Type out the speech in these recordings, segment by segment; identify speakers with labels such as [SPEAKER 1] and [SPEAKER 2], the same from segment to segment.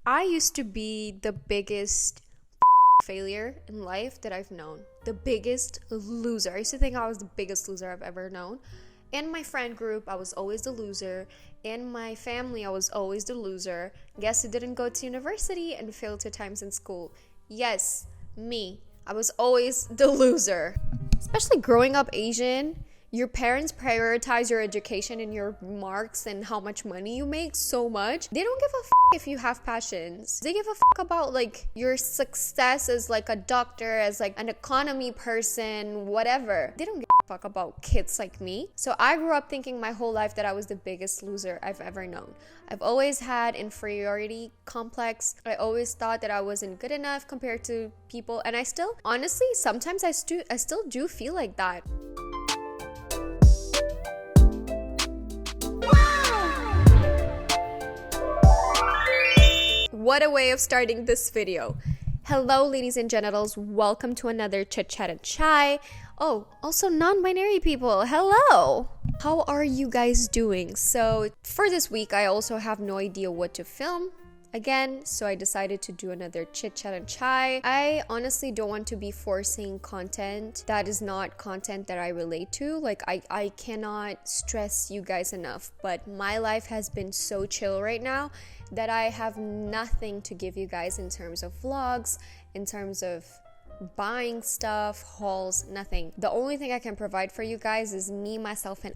[SPEAKER 1] I used to be the biggest failure in life that I've known. The biggest loser. I used to think I was the biggest loser I've ever known. In my friend group, I was always the loser. In my family, I was always the loser. Guess who didn't go to university and failed 2 times in school? Yes, me. I was always the loser. Especially growing up Asian, your parents prioritize your education and your marks and how much money you make so much. They don't give a if you have passions. They give a about like your success as like a doctor, as like an economy person, whatever. They don't give a about kids like me. So I grew up thinking my whole life that I was the biggest loser I've ever known. I've always had inferiority complex. I always thought that I wasn't good enough compared to people, and I still, honestly, sometimes I still do feel like that. What a way of starting this video. Hello, ladies and genitals. Welcome to another Chit Chat and Chai. Oh, also non-binary people. Hello. How are you guys doing? So for this week, I also have no idea what to film again, so I decided to do another Chit Chat and Chai. I honestly don't want to be forcing content that is not content that I relate to. Like, I cannot stress you guys enough, but my life has been so chill right now that I have nothing to give you guys in terms of vlogs, in terms of buying stuff, hauls, nothing. The only thing I can provide for you guys is me, myself, and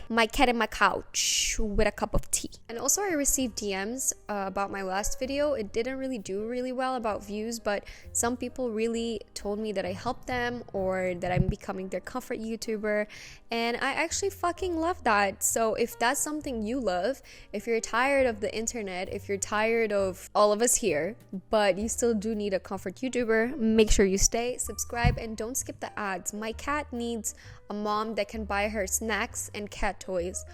[SPEAKER 1] my cat and my couch with a cup of tea. And also I received DMs about my last video. It didn't really do really well about views, but some people really told me that I helped them or that I'm becoming their comfort YouTuber, and I actually fucking love that. So if that's something you love, if you're tired of the internet, if you're tired of all of us here, but you still do need a comfort YouTuber, make sure you stay, subscribe, and don't skip the ads. My cat needs a mom that can buy her snacks and cat toys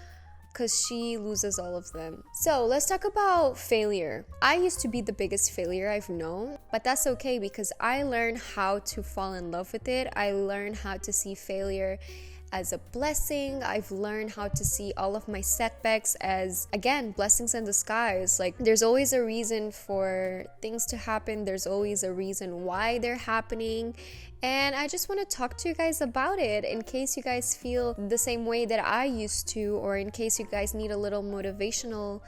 [SPEAKER 1] because she loses all of them. So let's talk about failure. I used to be the biggest failure I've known, but that's okay because I learned how to fall in love with it. I learned how to see failure as a blessing. I've learned how to see all of my setbacks as, again, blessings in disguise. Like, there's always a reason for things to happen. There's always a reason why they're happening. And I just want to talk to you guys about it in case you guys feel the same way that I used to, or in case you guys need a little motivational,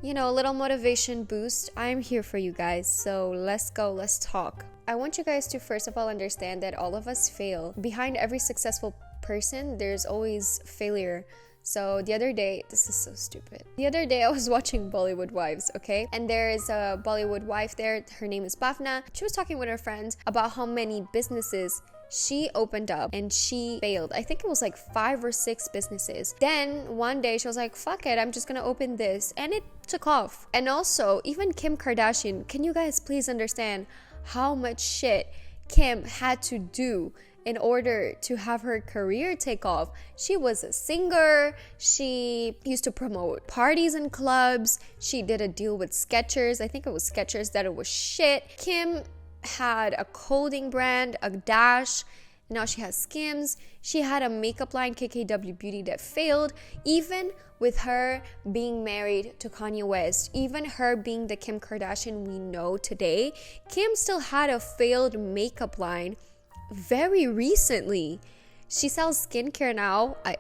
[SPEAKER 1] a little motivation boost. I'm here for you guys. So let's go, let's talk. I want you guys to first of all understand that all of us fail. Behind every successful person, there's always failure. So the other day, this is so stupid. The other day I was watching Bollywood Wives, okay? And there is a Bollywood wife there. Her name is Bhavna. She was talking with her friends about how many businesses she opened up and she failed. I think it was like 5 or 6 businesses. Then one day she was like, fuck it, I'm just gonna open this. And it took off. And also, even Kim Kardashian, can you guys please understand how much shit Kim had to do in order to have her career take off? She was a singer. She used to promote parties and clubs. She did a deal with Skechers. I think it was Skechers that it was shit. Kim had a clothing brand, a Dash. Now she has Skims. She had a makeup line, KKW Beauty, that failed. Even with her being married to Kanye West, even her being the Kim Kardashian we know today, Kim still had a failed makeup line very recently. She sells skincare now. I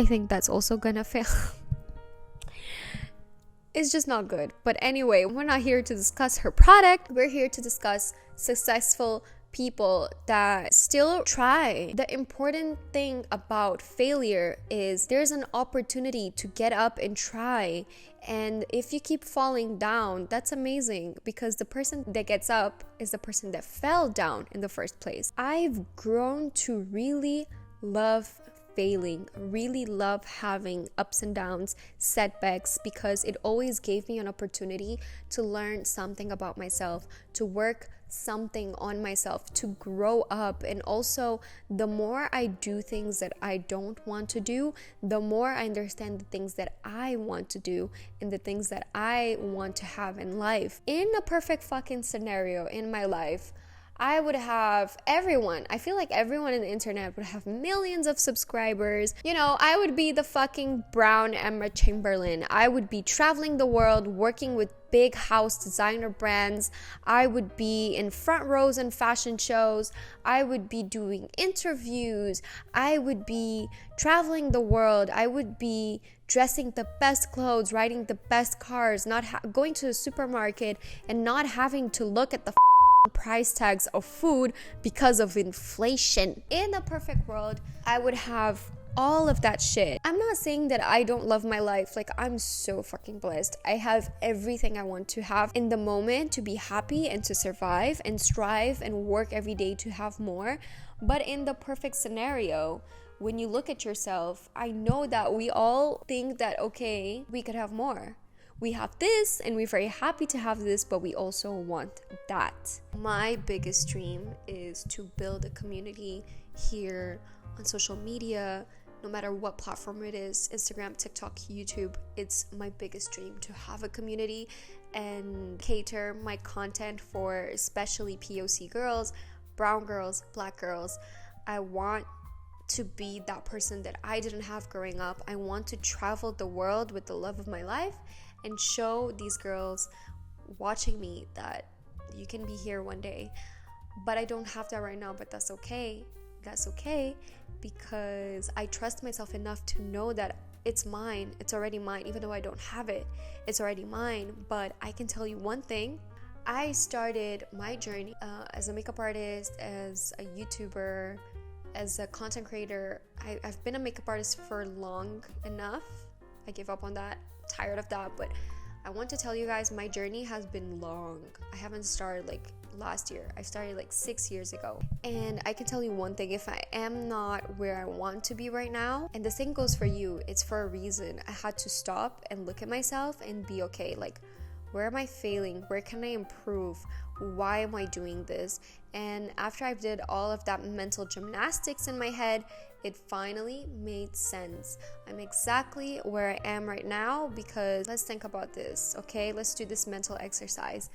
[SPEAKER 1] think that's also gonna fail. It's just not good. But anyway, we're not here to discuss her product. We're here to discuss successful people that still try. The important thing about failure is there's an opportunity to get up and try. And if you keep falling down, that's amazing, because the person that gets up is the person that fell down in the first place. I've grown to really love failing, really love having ups and downs, setbacks, because it always gave me an opportunity to learn something about myself, to work something on myself, to grow up. And also, the more I do things that I don't want to do, the more I understand the things that I want to do and the things that I want to have in life. In a perfect fucking scenario in my life, I would have everyone. I feel like everyone in the internet would have millions of subscribers. You know, I would be the fucking brown Emma Chamberlain. I would be traveling the world, working with big house designer brands. I would be in front rows in fashion shows. I would be doing interviews. I would be traveling the world. I would be dressing the best clothes, riding the best cars, not going to the supermarket and not having to look at the price tags of food because of inflation. In a perfect world, I would have all of that shit. I'm not saying that I don't love my life. Like, I'm so fucking blessed. I have everything I want to have in the moment to be happy and to survive and strive and work every day to have more. But in the perfect scenario, when you look at yourself, I know that we all think that, okay, we could have more. We have this and we're very happy to have this, but we also want that. My biggest dream is to build a community here on social media, no matter what platform it is, Instagram, TikTok, YouTube. It's my biggest dream to have a community and cater my content for especially POC girls, brown girls, black girls. I want to be that person that I didn't have growing up. I want to travel the world with the love of my life and show these girls watching me that you can be here one day. But I don't have that right now, but that's okay. That's okay, because I trust myself enough to know that it's mine. It's already mine. Even though I don't have it, it's already mine. But I can tell you one thing. I started my journey as a makeup artist, as a YouTuber, as a content creator. I've been a makeup artist for long enough. I gave up on that. Tired of that. But I want to tell you guys, my journey has been long. I haven't started like last year. I started like 6 years ago. And I can tell you one thing, if I am not where I want to be right now, and the same goes for you, it's for a reason. I had to stop and look at myself and be okay, like, where am I failing? Where can I improve? Why am I doing this? And after I did all of that mental gymnastics in my head, it finally made sense. I'm exactly where I am right now, because let's think about this, okay? Let's do this mental exercise.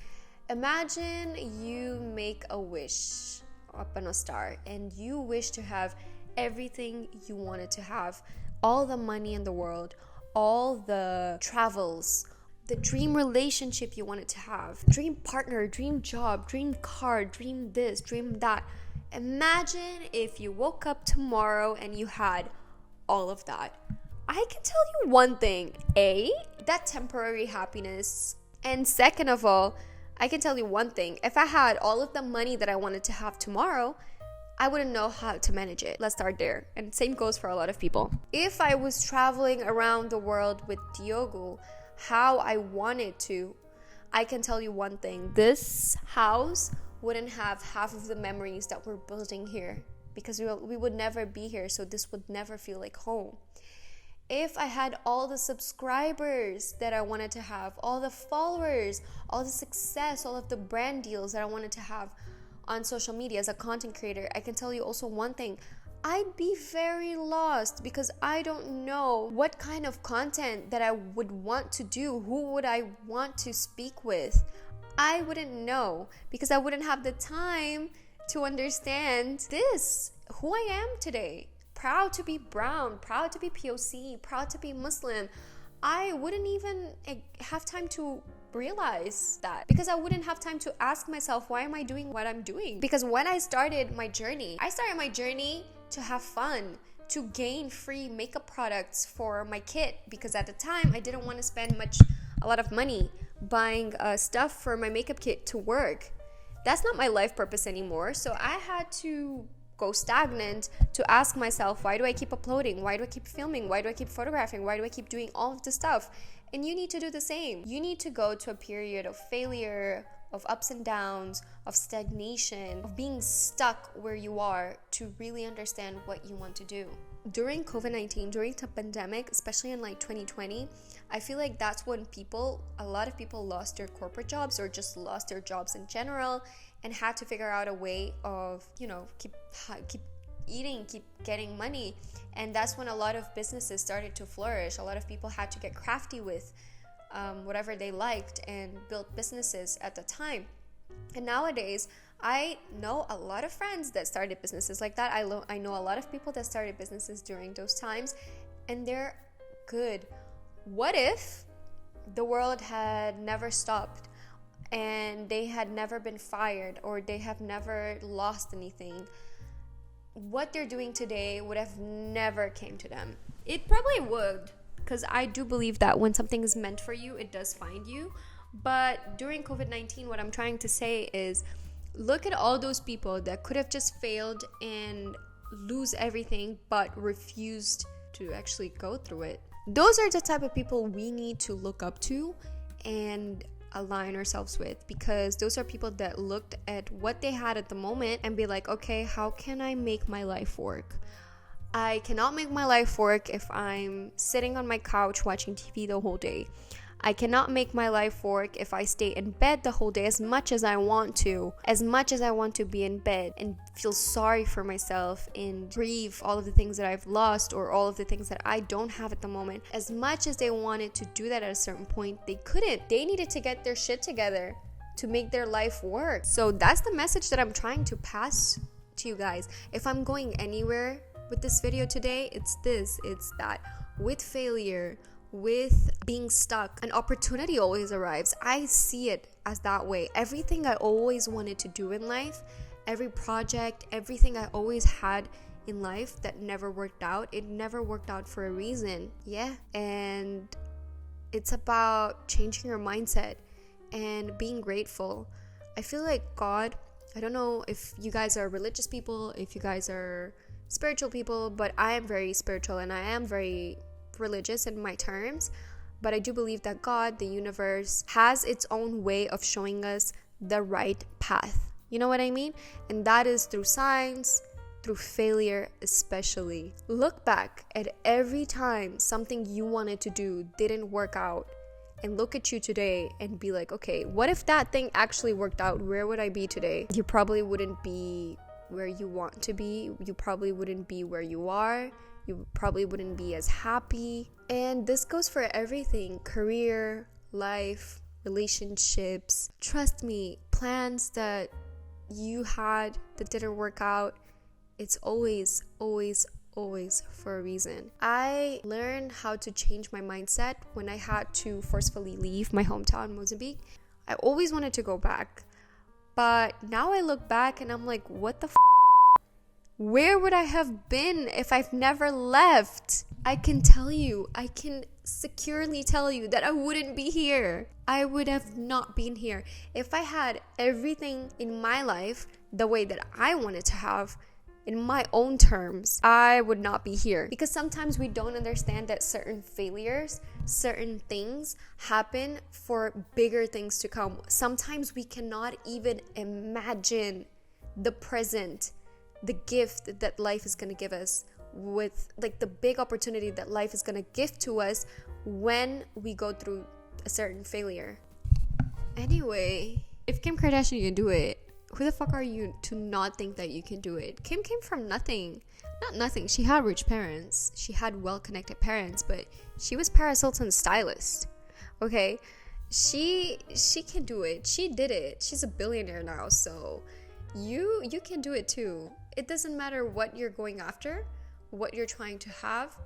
[SPEAKER 1] Imagine you make a wish up on a star and you wish to have everything you wanted to have, all the money in the world, all the travels, the dream relationship you wanted to have, dream partner, dream job, dream car, dream this, dream that. Imagine if you woke up tomorrow and you had all of that. I can tell you one thing, A, that temporary happiness. And second of all, I can tell you one thing, if I had all of the money that I wanted to have tomorrow, I wouldn't know how to manage it. Let's start there. And same goes for a lot of people. If I was traveling around the world with Diogo, how I wanted to, I can tell you one thing, this house wouldn't have half of the memories that we're building here, because we would never be here, so this would never feel like home. If I had all the subscribers that I wanted to have, all the followers, all the success, all of the brand deals that I wanted to have on social media as a content creator, I can tell you also one thing, I'd be very lost, because I don't know what kind of content that I would want to do. Who would I want to speak with? I wouldn't know, because I wouldn't have the time to understand this, who I am today. Proud to be brown, proud to be POC, proud to be Muslim. I wouldn't even have time to realize that, because I wouldn't have time to ask myself, why am I doing what I'm doing? Because when I started my journey to have fun, to gain free makeup products for my kit, because at the time I didn't want to spend a lot of money buying stuff for my makeup kit to work. That's not my life purpose anymore. So I had to go stagnant to ask myself, why do I keep uploading? Why do I keep filming? Why do I keep photographing? Why do I keep doing all of this stuff? And you need to do the same. You need to go to a period of failure, of ups and downs, of stagnation, of being stuck where you are to really understand what you want to do. During COVID-19, during the pandemic, especially in like 2020, I feel like that's when a lot of people lost their corporate jobs, or just lost their jobs in general, and had to figure out a way of, keep eating, keep getting money. And that's when a lot of businesses started to flourish. A lot of people had to get crafty with whatever they liked and build businesses at the time. And nowadays, I know a lot of friends that started businesses like that. I know a lot of people that started businesses during those times, and they're good. What if the world had never stopped and they had never been fired, or they have never lost anything? What they're doing today would have never came to them. It probably would, because I do believe that when something is meant for you, it does find you. But during COVID-19, what I'm trying to say is, look at all those people that could have just failed and lose everything but refused to actually go through it. Those are the type of people we need to look up to and align ourselves with, because those are people that looked at what they had at the moment and be like, okay, how can I make my life work? I cannot make my life work if I'm sitting on my couch watching TV the whole day. I cannot make my life work if I stay in bed the whole day as much as I want to be in bed and feel sorry for myself and grieve all of the things that I've lost or all of the things that I don't have at the moment. As much as they wanted to do that at a certain point, they couldn't. They needed to get their shit together to make their life work. So that's the message that I'm trying to pass to you guys. If I'm going anywhere with this video today, it's that with failure, with being stuck, an opportunity always arrives. I see it as that way. Everything I always wanted to do in life, every project, everything I always had in life that never worked out, it never worked out for a reason. Yeah. And it's about changing your mindset and being grateful. I feel like God, I don't know if you guys are religious people, if you guys are spiritual people, but I am very spiritual and I am very religious in my terms. But I do believe that God, the universe, has its own way of showing us the right path. You know what I mean? And that is through signs, through failure especially. Look back at every time something you wanted to do didn't work out, and look at you today and be like, okay, what if that thing actually worked out? Where would I be today? You probably wouldn't be where you want to be. You probably wouldn't be where you are. You probably wouldn't be as happy. And this goes for everything: career, life, relationships. Trust me, plans that you had that didn't work out, it's always for a reason. I learned how to change my mindset when I had to forcefully leave my hometown, Mozambique. I always wanted to go back, but now I look back and I'm like, what the where would I have been if I've never left? I can securely tell you that I wouldn't be here. I would have not been here. If I had everything in my life the way that I wanted to have, in my own terms, I would not be here. Because sometimes we don't understand that certain failures, certain things happen for bigger things to come. Sometimes we cannot even imagine the present, the gift that life is going to give us, with like the big opportunity that life is going to give to us when we go through a certain failure. Anyway, if Kim Kardashian can do it, who the fuck are you to not think that you can do it? Kim came from nothing. Not nothing. She had rich parents. She had well-connected parents, but she was Paris Hilton's stylist. Okay? She can do it. She did it. She's a billionaire now, so you can do it too. It doesn't matter what you're going after, what you're trying to have,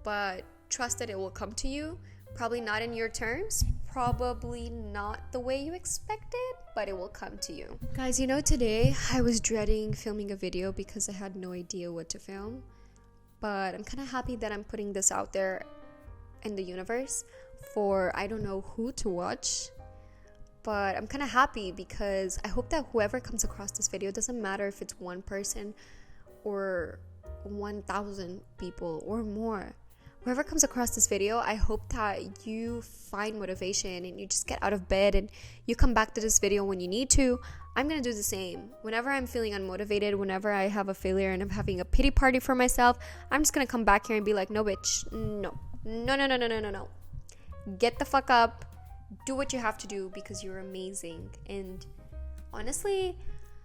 [SPEAKER 1] but trust that it will come to you. Probably not in your terms, probably not the way you expected, but it will come to you. Guys, you know, today I was dreading filming a video because I had no idea what to film, but I'm kind of happy that I'm putting this out there in the universe for I don't know who to watch. But I'm kind of happy because I hope that whoever comes across this video, doesn't matter if it's one person or 1,000 people or more, whoever comes across this video, I hope that you find motivation and you just get out of bed and you come back to this video when you need to. I'm going to do the same. Whenever I'm feeling unmotivated, whenever I have a failure and I'm having a pity party for myself, I'm just going to come back here and be like, no, bitch, no. Get the fuck up. Do what you have to do because you're amazing. And honestly,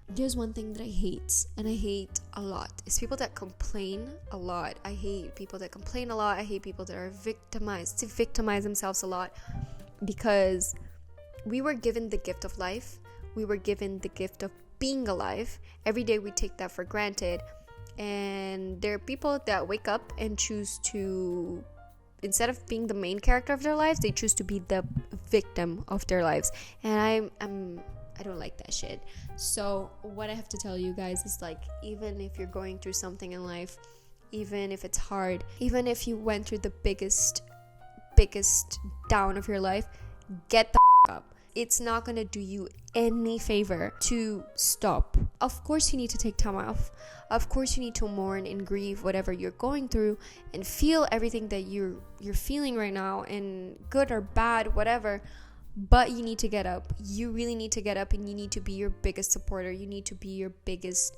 [SPEAKER 1] there's one thing that I hate, and I hate a lot, is people that complain a lot. I hate people that complain a lot. I hate people that are victimized, to victimize themselves a lot, because we were given the gift of life. We were given the gift of being alive. Every day we take that for granted. And there are people that wake up and choose to, instead of being the main character of their lives, they choose to be the victim of their lives. And I don't like that shit. So what I have to tell you guys is, like, even if you're going through something in life, even if it's hard, even if you went through the biggest down of your life, get the up. It's not gonna do you any favor to stop. Of course you need to take time off. Of course you need to mourn and grieve whatever you're going through and feel everything that you're feeling right now, and good or bad, whatever. But you need to get up. You really need to get up, and you need to be your biggest supporter. You need to be your biggest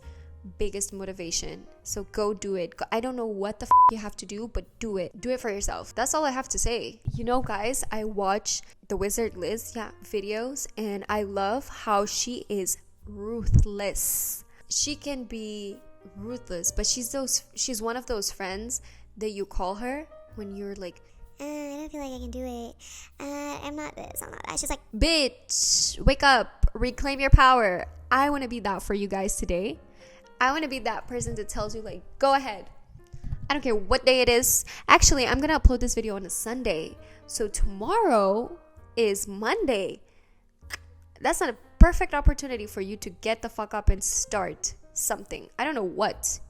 [SPEAKER 1] motivation. So go do it. I don't know what the you have to do, but do it. Do it for yourself. That's all I have to say. You know, guys, I watch the Wizard Liz videos, and I love how she is ruthless. She can be ruthless, but she's one of those friends that you call her when you're like,
[SPEAKER 2] I don't feel like I can do it. I'm not this, I'm not that. She's like,
[SPEAKER 1] bitch, wake up, reclaim your power. I want to be that for you guys today. I want to be that person that tells you, like, go ahead. I don't care what day it is. Actually, I'm going to upload this video on a Sunday. So tomorrow is Monday. That's not a perfect opportunity for you to get the fuck up and start something. I don't know what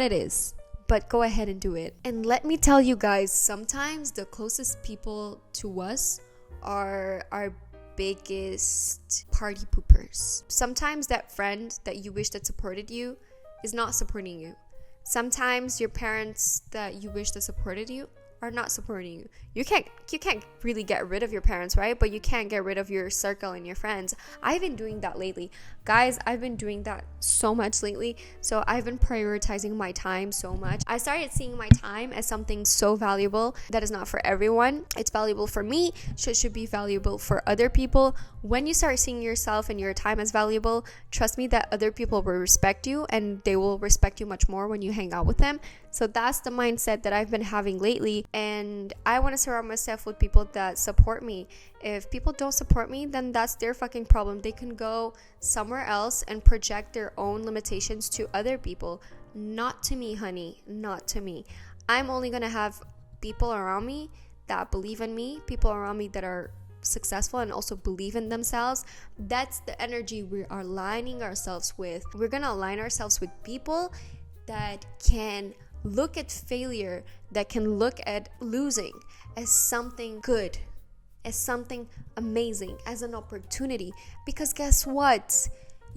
[SPEAKER 1] it is, but go ahead and do it. And let me tell you guys, sometimes the closest people to us are our biggest party poopers. Sometimes that friend that you wish that supported you is not supporting you. Sometimes your parents that you wish that supported you are not supporting you. You can't really get rid of your parents, right? But you can't get rid of your circle and your friends. I've been doing that lately. Guys, I've been doing that so much lately. So I've been prioritizing my time so much. I started seeing my time as something so valuable that is not for everyone. It's valuable for me, so it should be valuable for other people. When you start seeing yourself and your time as valuable, trust me that other people will respect you, and they will respect you much more when you hang out with them. So that's the mindset that I've been having lately, and I want to surround myself with people that support me. If people don't support me, then that's their fucking problem. They can go somewhere else and project their own limitations to other people. Not to me, honey. Not to me. I'm only going to have people around me that believe in me, people around me that are successful and also believe in themselves. That's the energy we are aligning ourselves with. We're going to align ourselves with people that can look at failure, that can look at losing as something good, as something amazing, as an opportunity. Because guess what?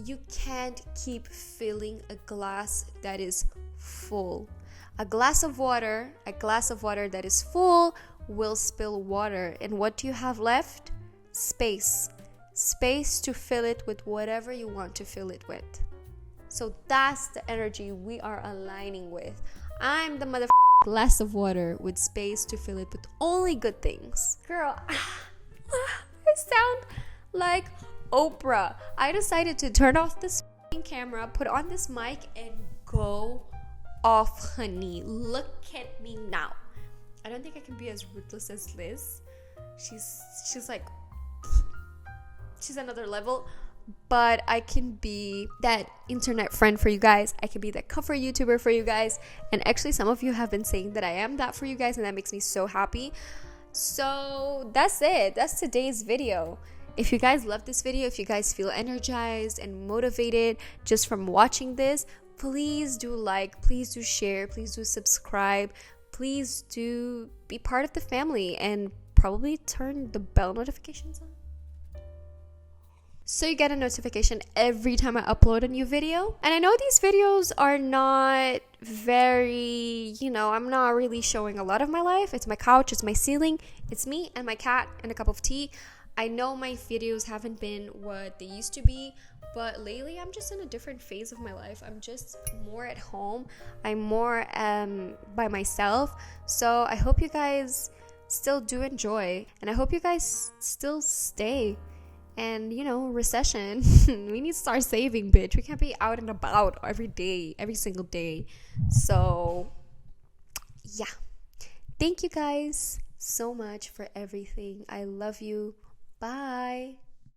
[SPEAKER 1] You can't keep filling a glass that is full. A glass of water that is full will spill water. And what do you have left? Space to fill it with whatever you want to fill it with. So that's the energy we are aligning with. I'm the glass of water with space to fill it with only good things. Girl, I sound like Oprah. I decided to turn off this camera, put on this mic, and go off, honey. Look at me now. I don't think I can be as ruthless as Liz. She's like, she's another level. But I can be that internet friend for you guys. I can be that comfort YouTuber for you guys. And actually, some of you have been saying that I am that for you guys, and that makes me so happy. So that's it. That's today's video. If you guys love this video, if you guys feel energized and motivated just from watching this, please do like, please do share, please do subscribe, please do be part of the family, and probably turn the bell notifications on, so you get a notification every time I upload a new video. And I know these videos are not very, I'm not really showing a lot of my life. It's my couch, it's my ceiling, it's me and my cat and a cup of tea. I know my videos haven't been what they used to be, but lately I'm just in a different phase of my life. I'm just more at home. I'm more by myself. So I hope you guys still do enjoy, and I hope you guys still stay. And recession, we need to start saving, bitch. We can't be out and about every day, every single day. So yeah, thank you guys so much for everything. I love you. Bye.